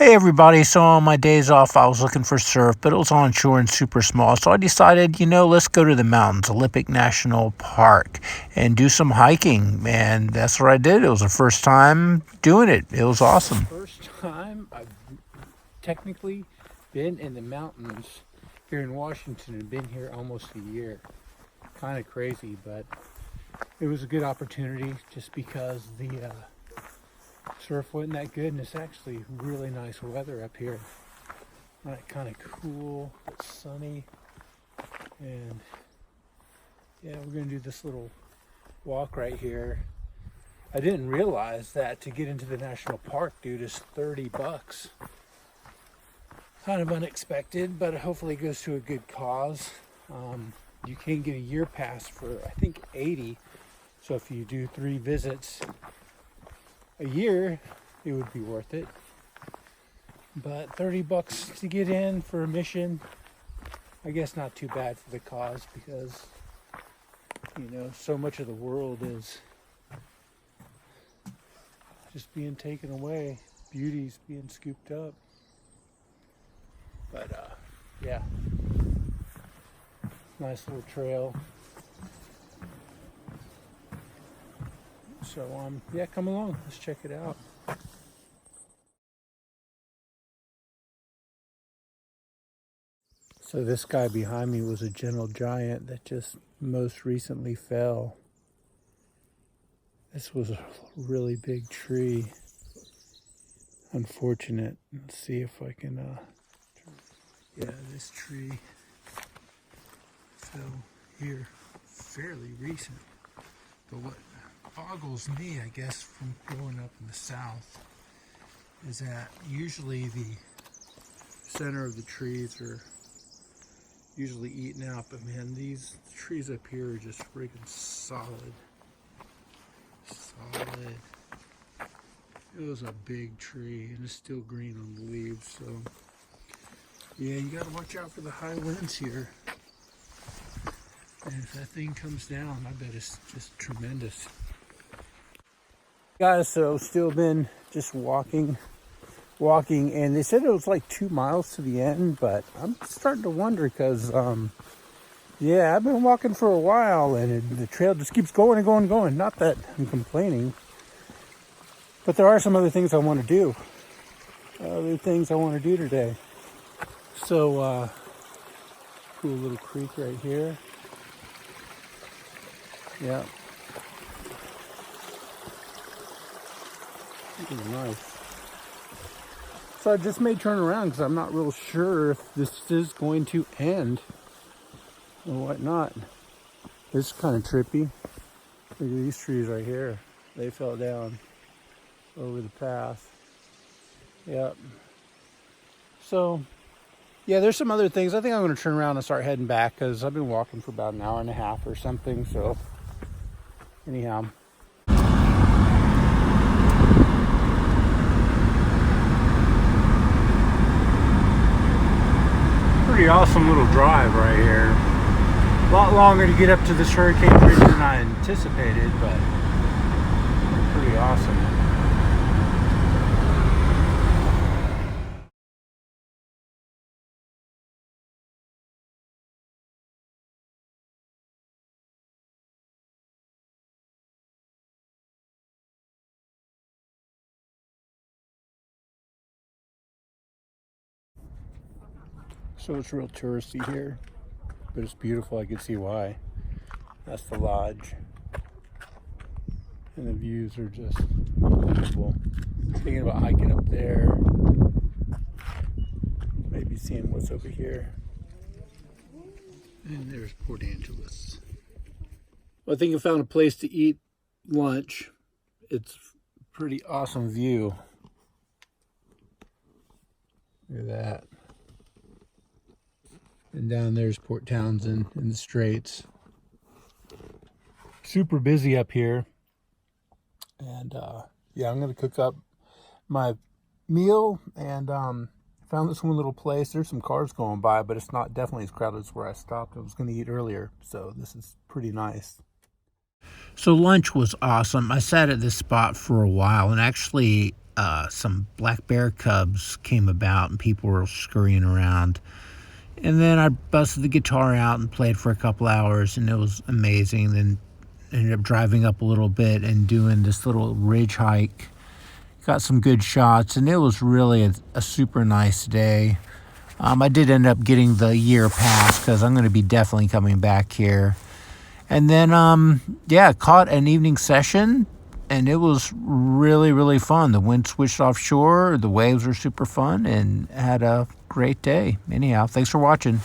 Hey everybody, so on my days off I was looking for surf, but it was onshore and super small. So I decided, let's go to the mountains, Olympic National Park, and do some hiking. And that's what I did. It was the first time doing it. It was awesome. First time I've technically been in the mountains here in Washington and been here almost a year. Kind of crazy, but it was a good opportunity just because the surf wasn't that good, and it's actually really nice weather up here. Kind of cool, but sunny, and yeah, we're gonna do this little walk right here. I didn't realize that to get into the national park, dude, is $30. Kind of unexpected, but hopefully it goes to a good cause. You can get a year pass for I think 80. So if you do 3 visits a year, it would be worth it. But $30 to get in for a mission, I guess not too bad for the cause, because so much of the world is just being taken away. Beauty's being scooped up. But yeah, nice little trail. So yeah, come along, let's check it out. So this guy behind me was a gentle giant that just most recently fell. This was a really big tree. Unfortunate. Let's see if I can yeah, this tree fell here fairly recent. But what boggles me, I guess, from growing up in the South is that usually the center of the trees are usually eaten out, but man, these trees up here are just friggin' solid. It was a big tree, and it's still green on the leaves, so yeah, you gotta watch out for the high winds here. And if that thing comes down, I bet it's just tremendous. Guys, so still been just walking, and they said it was like 2 miles to the end, but I'm starting to wonder because, yeah, I've been walking for a while, and the trail just keeps going and going and going. Not that I'm complaining, but there are some other things I want to do. Today. So, cool little creek right here. Yeah. This is nice. So I just may turn around because I'm not real sure if this is going to end or whatnot. This is kind of trippy. Look at these trees right here. They fell down over the path. Yep. So, yeah, there's some other things. I think I'm going to turn around and start heading back because I've been walking for about an hour and a half or something. So, anyhow. Pretty awesome little drive right here. A lot longer to get up to this hurricane bridge than I anticipated, but pretty awesome. So it's real touristy here, but it's beautiful. I can see why. That's the lodge. And the views are just unbelievable. Thinking about hiking up there. Maybe seeing what's over here. And there's Port Angeles. Well, I think I found a place to eat lunch. It's a pretty awesome view. Look at that. And down there's Port Townsend in the Straits. Super busy up here. And yeah, I'm going to cook up my meal and found this one little place. There's some cars going by, but it's not definitely as crowded as where I stopped. I was going to eat earlier, so this is pretty nice. So lunch was awesome. I sat at this spot for a while, and actually some black bear cubs came about and people were scurrying around. And then I busted the guitar out and played for a couple hours, and it was amazing. Then ended up driving up a little bit and doing this little ridge hike. Got some good shots, and it was really a super nice day. I did end up getting the year pass because I'm going to be definitely coming back here. And then, yeah, caught an evening session, and it was really, really fun. The wind switched offshore, the waves were super fun, and had a great day. Anyhow, thanks for watching.